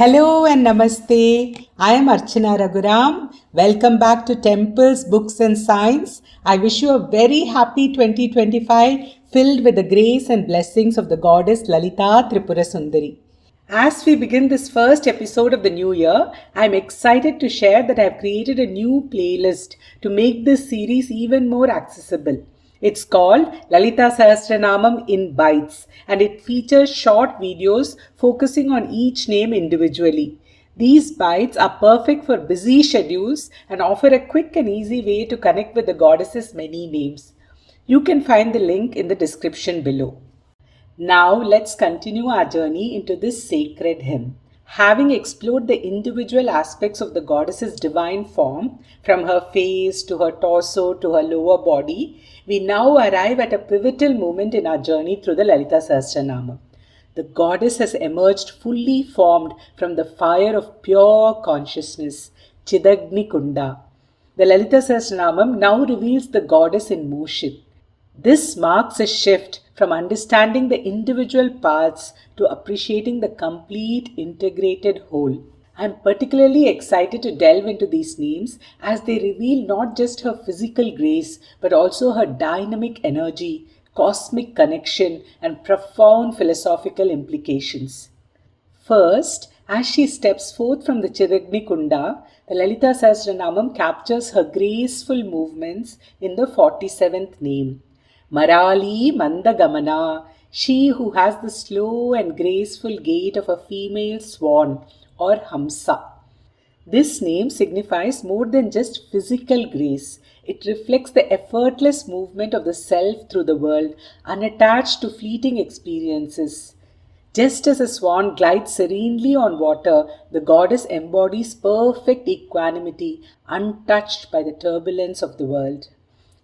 Hello and Namaste. I am Archana Raghuram. Welcome back to Temples, Books and Science. I wish you a very happy 2025 filled with the grace and blessings of the Goddess Lalita Tripura Sundari. As we begin this first episode of the new year, I am excited to share that I have created a new playlist to make this series even more accessible. It's called Lalita Sahasranamam in Bites, and it features short videos focusing on each name individually. These bites are perfect for busy schedules and offer a quick and easy way to connect with the goddess's many names. You can find the link in the description below. Now let's continue our journey into this sacred hymn. Having explored the individual aspects of the goddess's divine form, from her face to her torso to her lower body, we now arrive at a pivotal moment in our journey through the Lalita Sahasranamam. The goddess has emerged fully formed from the fire of pure consciousness, Chidagni Kunda. The Lalita Sahasranamam now reveals the goddess in motion. This marks a shift from understanding the individual parts to appreciating the complete integrated whole. I am particularly excited to delve into these names as they reveal not just her physical grace but also her dynamic energy, cosmic connection, and profound philosophical implications. First, as she steps forth from the Chidagni Kunda, the Lalita Sahasranamam captures her graceful movements in the 47th name. Mārālī-manda-gamanā, she who has the slow and graceful gait of a female swan or Hamsa. This name signifies more than just physical grace. It reflects the effortless movement of the self through the world, unattached to fleeting experiences. Just as a swan glides serenely on water, the goddess embodies perfect equanimity, untouched by the turbulence of the world.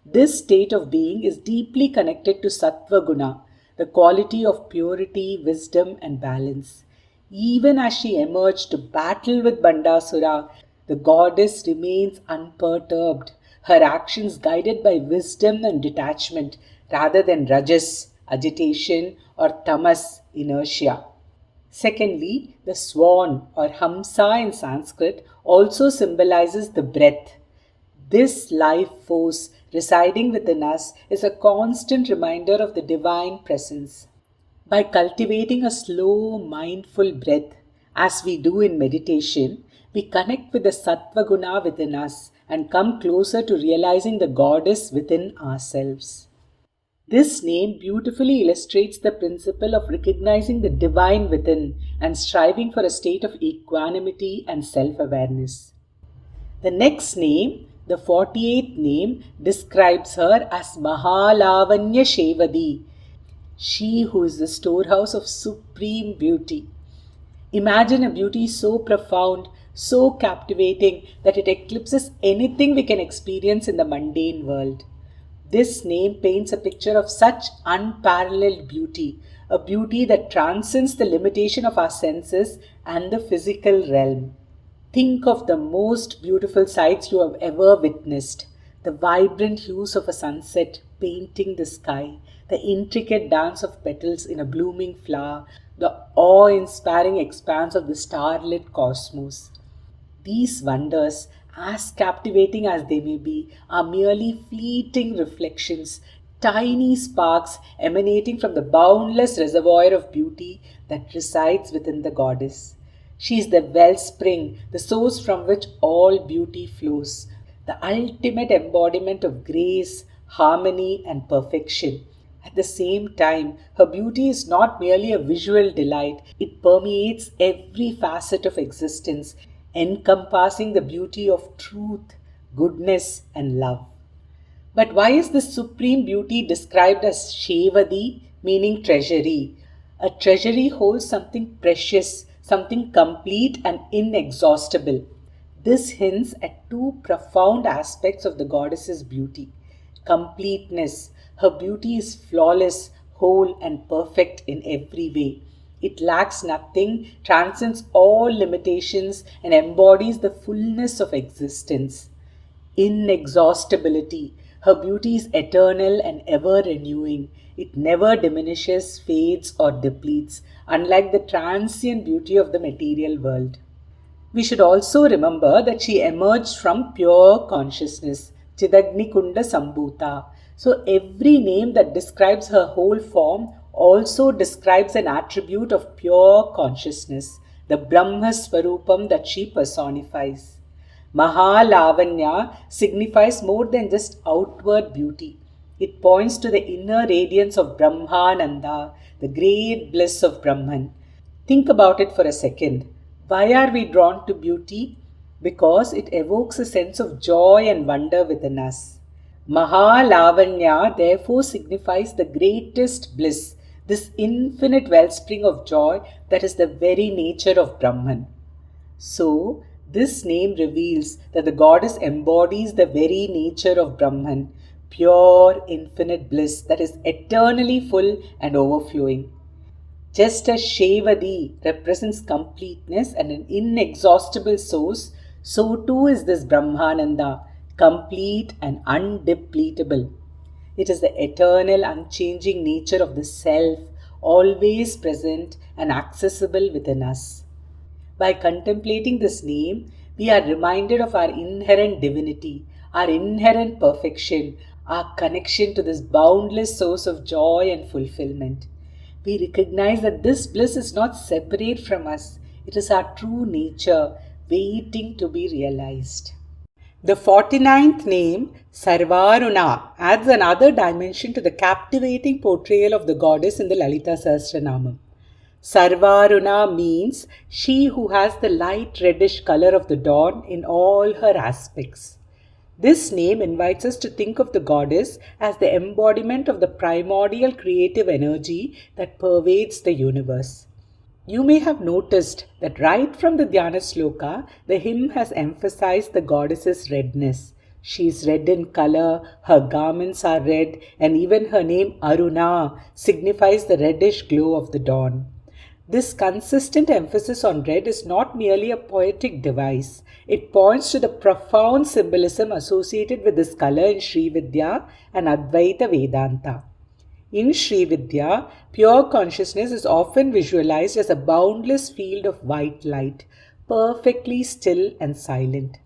This state of being is deeply connected to Sattva Guna, the quality of purity, wisdom, and balance. Even as she emerged to battle with Bandasura, the goddess remains unperturbed, her actions guided by wisdom and detachment rather than rajas, agitation, or tamas, inertia. Secondly, the swan or Hamsa in Sanskrit also symbolizes the breath. This life force residing within us is a constant reminder of the divine presence. By cultivating a slow, mindful breath, as we do in meditation, we connect with the Sattva Guna within us and come closer to realizing the goddess within ourselves. This name beautifully illustrates the principle of recognizing the divine within and striving for a state of equanimity and self-awareness. The next name, the 48th name, describes her as Mahā Lāvaṇya Śevadhī, she who is the storehouse of supreme beauty. Imagine a beauty so profound, so captivating that it eclipses anything we can experience in the mundane world. This name paints a picture of such unparalleled beauty, a beauty that transcends the limitation of our senses and the physical realm. Think of the most beautiful sights you have ever witnessed. The vibrant hues of a sunset painting the sky, the intricate dance of petals in a blooming flower, the awe-inspiring expanse of the starlit cosmos. These wonders, as captivating as they may be, are merely fleeting reflections, tiny sparks emanating from the boundless reservoir of beauty that resides within the goddess. She is the wellspring, the source from which all beauty flows, the ultimate embodiment of grace, harmony, and perfection. At the same time, her beauty is not merely a visual delight, it permeates every facet of existence, encompassing the beauty of truth, goodness, and love. But why is this supreme beauty described as Śevadhī, meaning treasury? A treasury holds something precious, something complete and inexhaustible. This hints at two profound aspects of the goddess's beauty. Completeness. Her beauty is flawless, whole, and perfect in every way. It lacks nothing, transcends all limitations, and embodies the fullness of existence. Inexhaustibility. Her beauty is eternal and ever renewing. It never diminishes, fades, or depletes, unlike the transient beauty of the material world. We should also remember that she emerged from pure consciousness, Chidagnikunda Sambhuta. So every name that describes her whole form also describes an attribute of pure consciousness, the Brahma Swarupam that she personifies. Mahā Lāvaṇya signifies more than just outward beauty. It points to the inner radiance of Brahmananda, the great bliss of Brahman. Think about it for a second. Why are we drawn to beauty? Because it evokes a sense of joy and wonder within us. Mahā Lāvaṇya therefore signifies the greatest bliss, this infinite wellspring of joy that is the very nature of Brahman. So, this name reveals that the goddess embodies the very nature of Brahman, pure infinite bliss that is eternally full and overflowing. Just as Śevadhī represents completeness and an inexhaustible source, so too is this Brahmananda, complete and undepletable. It is the eternal, unchanging nature of the Self, always present and accessible within us. By contemplating this name, we are reminded of our inherent divinity, our inherent perfection, our connection to this boundless source of joy and fulfillment. We recognize that this bliss is not separate from us. It is our true nature, waiting to be realized. The 49th name, Sarvaruna, adds another dimension to the captivating portrayal of the goddess in the Lalita Sahasranamam. Sarvaruna means she who has the light reddish color of the dawn in all her aspects. This name invites us to think of the goddess as the embodiment of the primordial creative energy that pervades the universe. You may have noticed that right from the Dhyana Sloka, the hymn has emphasized the goddess's redness. She is red in color, her garments are red, and even her name Aruna signifies the reddish glow of the dawn. This consistent emphasis on red is not merely a poetic device. It points to the profound symbolism associated with this color in Sri Vidya and Advaita Vedanta. In Sri Vidya, pure consciousness is often visualized as a boundless field of white light, perfectly still and silent.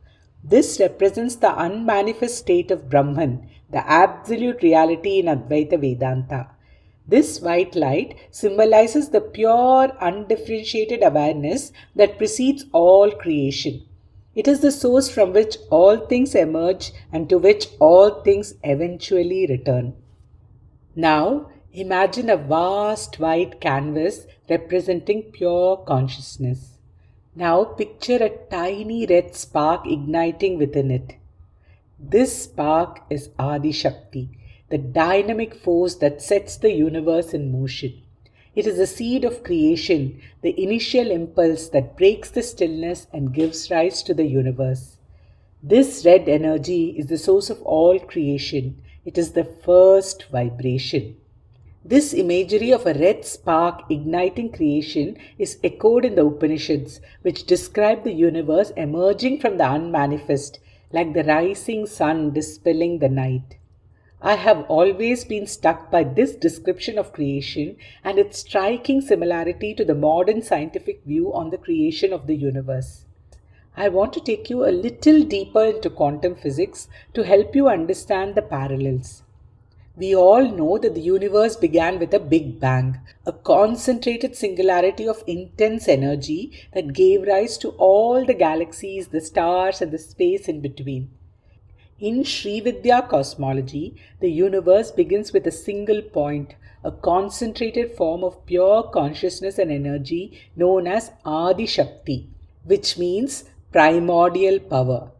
This represents the unmanifest state of Brahman, the absolute reality in Advaita Vedanta. This white light symbolizes the pure, undifferentiated awareness that precedes all creation. It is the source from which all things emerge and to which all things eventually return. Now, imagine a vast white canvas representing pure consciousness. Now picture a tiny red spark igniting within it. This spark is Adi Shakti, the dynamic force that sets the universe in motion. It is the seed of creation, the initial impulse that breaks the stillness and gives rise to the universe. This red energy is the source of all creation. It is the first vibration. This imagery of a red spark igniting creation is echoed in the Upanishads, which describe the universe emerging from the unmanifest, like the rising sun dispelling the night. I have always been struck by this description of creation and its striking similarity to the modern scientific view on the creation of the universe. I want to take you a little deeper into quantum physics to help you understand the parallels. We all know that the universe began with a Big Bang, a concentrated singularity of intense energy that gave rise to all the galaxies, the stars, and the space in between. In Sri Vidya cosmology, the universe begins with a single point, a concentrated form of pure consciousness and energy known as Adi Shakti, which means primordial power.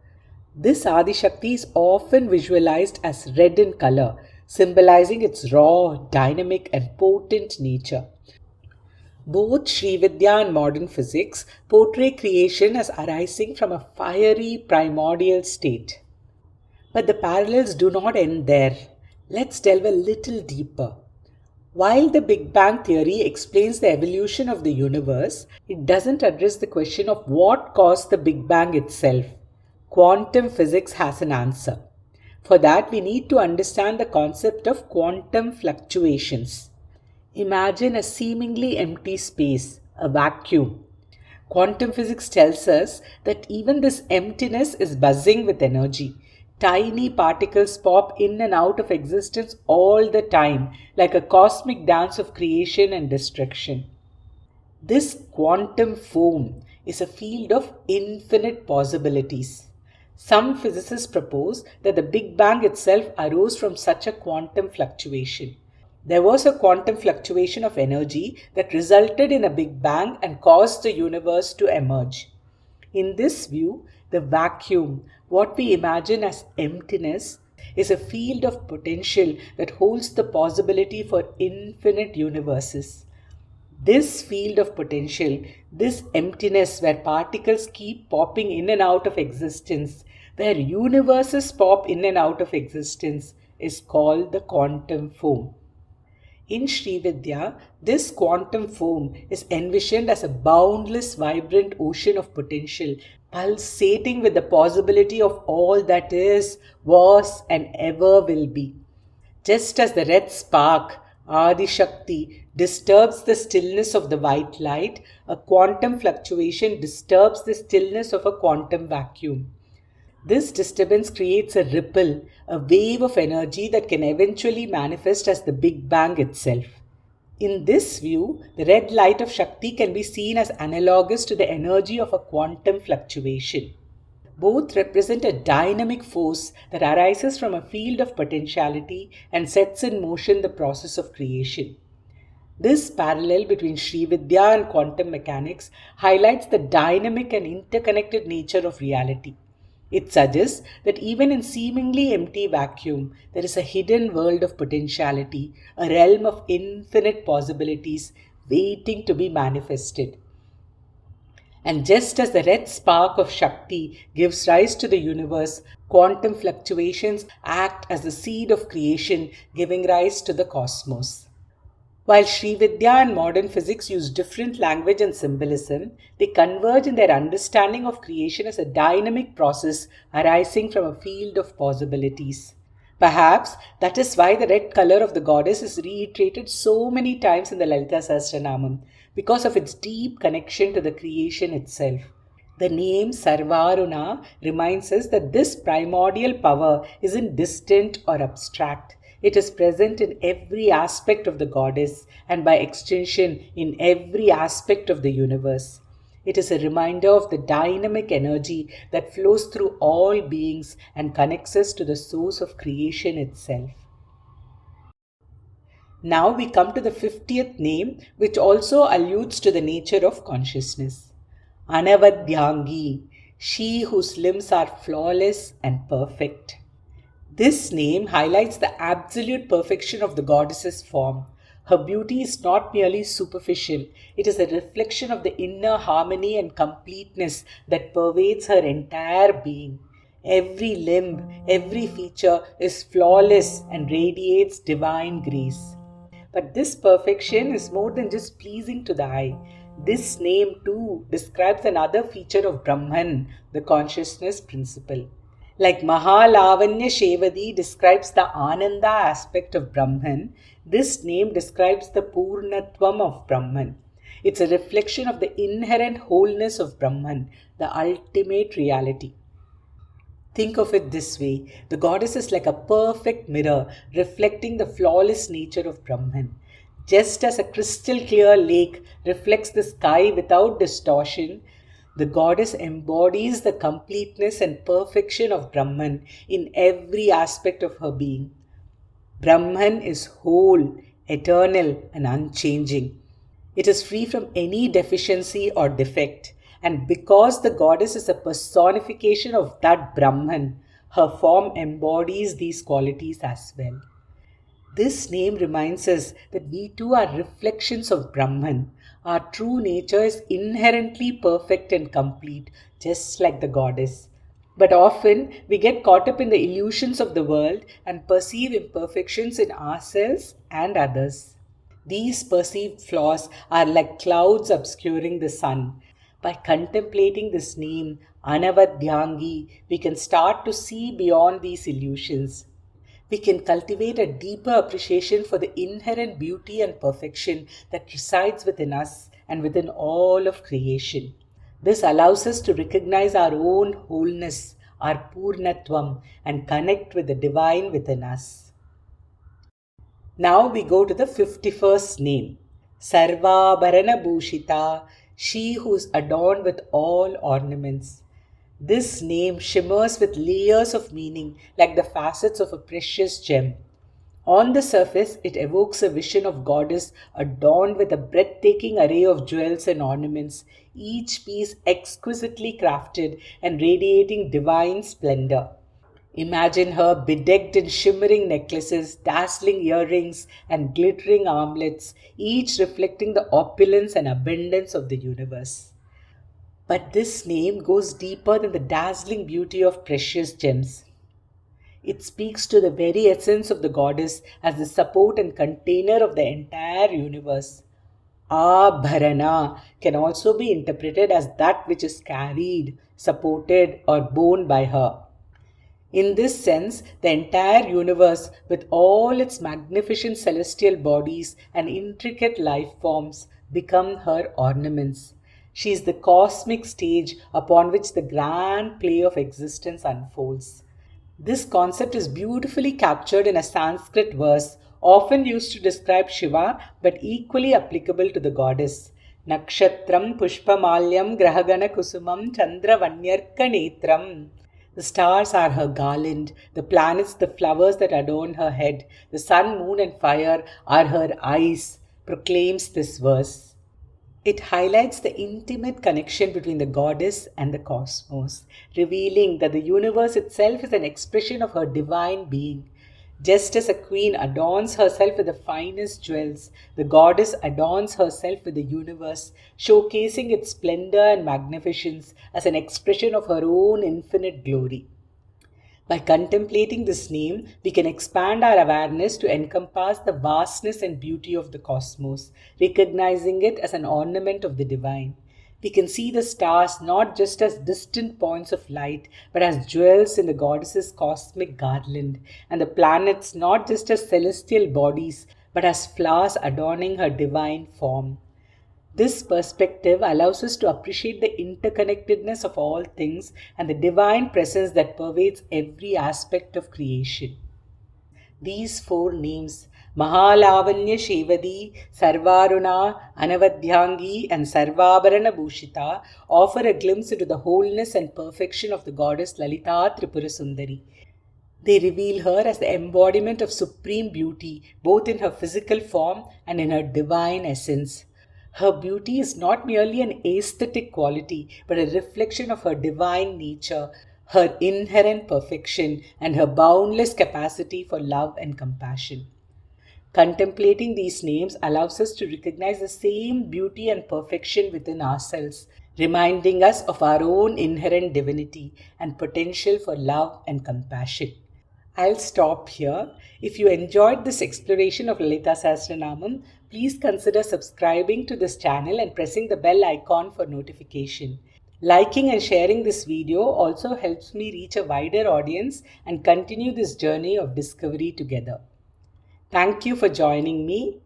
This Adi Shakti is often visualized as red in color, symbolizing its raw, dynamic, and potent nature. Both Sri Vidya and modern physics portray creation as arising from a fiery primordial state. But the parallels do not end there. Let's delve a little deeper. While the Big Bang theory explains the evolution of the universe, it doesn't address the question of what caused the Big Bang itself. Quantum physics has an answer. For that, we need to understand the concept of quantum fluctuations. Imagine a seemingly empty space, a vacuum. Quantum physics tells us that even this emptiness is buzzing with energy. Tiny particles pop in and out of existence all the time, like a cosmic dance of creation and destruction. This quantum foam is a field of infinite possibilities. Some physicists propose that the Big Bang itself arose from such a quantum fluctuation. There was a quantum fluctuation of energy that resulted in a Big Bang and caused the universe to emerge. In this view, the vacuum, what we imagine as emptiness, is a field of potential that holds the possibility for infinite universes. This field of potential, this emptiness where particles keep popping in and out of existence, where universes pop in and out of existence, is called the quantum foam. In Srividya, this quantum foam is envisioned as a boundless, vibrant ocean of potential, pulsating with the possibility of all that is, was, and ever will be. Just as the red spark, Adi Shakti, disturbs the stillness of the white light, a quantum fluctuation disturbs the stillness of a quantum vacuum. This disturbance creates a ripple, a wave of energy that can eventually manifest as the Big Bang itself. In this view, the red light of Shakti can be seen as analogous to the energy of a quantum fluctuation. Both represent a dynamic force that arises from a field of potentiality and sets in motion the process of creation. This parallel between Srividya and quantum mechanics highlights the dynamic and interconnected nature of reality. It suggests that even in seemingly empty vacuum, there is a hidden world of potentiality, a realm of infinite possibilities waiting to be manifested. And just as the red spark of Shakti gives rise to the universe, quantum fluctuations act as the seed of creation, giving rise to the cosmos. While Srividya and modern physics use different language and symbolism, they converge in their understanding of creation as a dynamic process arising from a field of possibilities. Perhaps that is why the red color of the goddess is reiterated so many times in the Lalita Sahasranamam, because of its deep connection to the creation itself. The name Sarvaruna reminds us that this primordial power isn't distant or abstract. It is present in every aspect of the goddess and by extension in every aspect of the universe. It is a reminder of the dynamic energy that flows through all beings and connects us to the source of creation itself. Now we come to the 50th name, which also alludes to the nature of consciousness. Anavadhyangi, she whose limbs are flawless and perfect. This name highlights the absolute perfection of the goddess's form. Her beauty is not merely superficial, it is a reflection of the inner harmony and completeness that pervades her entire being. Every limb, every feature is flawless and radiates divine grace. But this perfection is more than just pleasing to the eye. This name too describes another feature of Brahman, the consciousness principle. Like Mahā Lāvaṇya Śevadhī describes the Ananda aspect of Brahman, this name describes the Purnatvam of Brahman. It's a reflection of the inherent wholeness of Brahman, the ultimate reality. Think of it this way, the goddess is like a perfect mirror reflecting the flawless nature of Brahman. Just as a crystal clear lake reflects the sky without distortion, the goddess embodies the completeness and perfection of Brahman in every aspect of her being. Brahman is whole, eternal, and unchanging. It is free from any deficiency or defect. And because the goddess is a personification of that Brahman, her form embodies these qualities as well. This name reminds us that we too are reflections of Brahman. Our true nature is inherently perfect and complete, just like the goddess. But often we get caught up in the illusions of the world and perceive imperfections in ourselves and others. These perceived flaws are like clouds obscuring the sun. By contemplating this name, Anavadhyangi, we can start to see beyond these illusions. We can cultivate a deeper appreciation for the inherent beauty and perfection that resides within us and within all of creation. This allows us to recognize our own wholeness, our Purnatvam, and connect with the divine within us. Now we go to the 51st name, Sarvaruna Bhushita, she who is adorned with all ornaments. This name shimmers with layers of meaning like the facets of a precious gem. On the surface, it evokes a vision of goddess adorned with a breathtaking array of jewels and ornaments, each piece exquisitely crafted and radiating divine splendor. Imagine her bedecked in shimmering necklaces, dazzling earrings, and glittering armlets, each reflecting the opulence and abundance of the universe. But this name goes deeper than the dazzling beauty of precious gems. It speaks to the very essence of the goddess as the support and container of the entire universe. Abharana can also be interpreted as that which is carried, supported, or borne by her. In this sense, the entire universe, with all its magnificent celestial bodies and intricate life forms, become her ornaments. She is the cosmic stage upon which the grand play of existence unfolds. This concept is beautifully captured in a Sanskrit verse, often used to describe Shiva but equally applicable to the goddess. Nakshatram pushpamalyam grahagana kusumam chandravanyarka netram. The stars are her garland, the planets the flowers that adorn her head, the sun, moon and fire are her eyes, proclaims this verse. It highlights the intimate connection between the goddess and the cosmos, revealing that the universe itself is an expression of her divine being. Just as a queen adorns herself with the finest jewels, the goddess adorns herself with the universe, showcasing its splendor and magnificence as an expression of her own infinite glory. By contemplating this name, we can expand our awareness to encompass the vastness and beauty of the cosmos, recognizing it as an ornament of the divine. We can see the stars not just as distant points of light, but as jewels in the goddess's cosmic garland, and the planets not just as celestial bodies, but as flowers adorning her divine form. This perspective allows us to appreciate the interconnectedness of all things and the divine presence that pervades every aspect of creation. These four names, Mahā Lāvaṇya Śevadhī, Sarvaruna, Anavadhyangi, and Sarvaruna Bhushita, offer a glimpse into the wholeness and perfection of the goddess Lalita Tripura. They reveal her as the embodiment of supreme beauty, both in her physical form and in her divine essence. Her beauty is not merely an aesthetic quality, but a reflection of her divine nature, her inherent perfection, and her boundless capacity for love and compassion. Contemplating these names allows us to recognize the same beauty and perfection within ourselves, reminding us of our own inherent divinity and potential for love and compassion. I'll stop here. If you enjoyed this exploration of Lalita Sahasranamam, please consider subscribing to this channel and pressing the bell icon for notification. Liking and sharing this video also helps me reach a wider audience and continue this journey of discovery together. Thank you for joining me.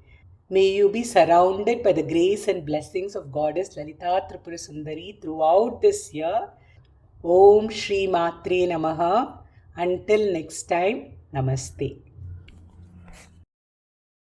May you be surrounded by the grace and blessings of Goddess Lalita Tripura throughout this year. Om Shri Matre Namaha. Until next time, Namaste.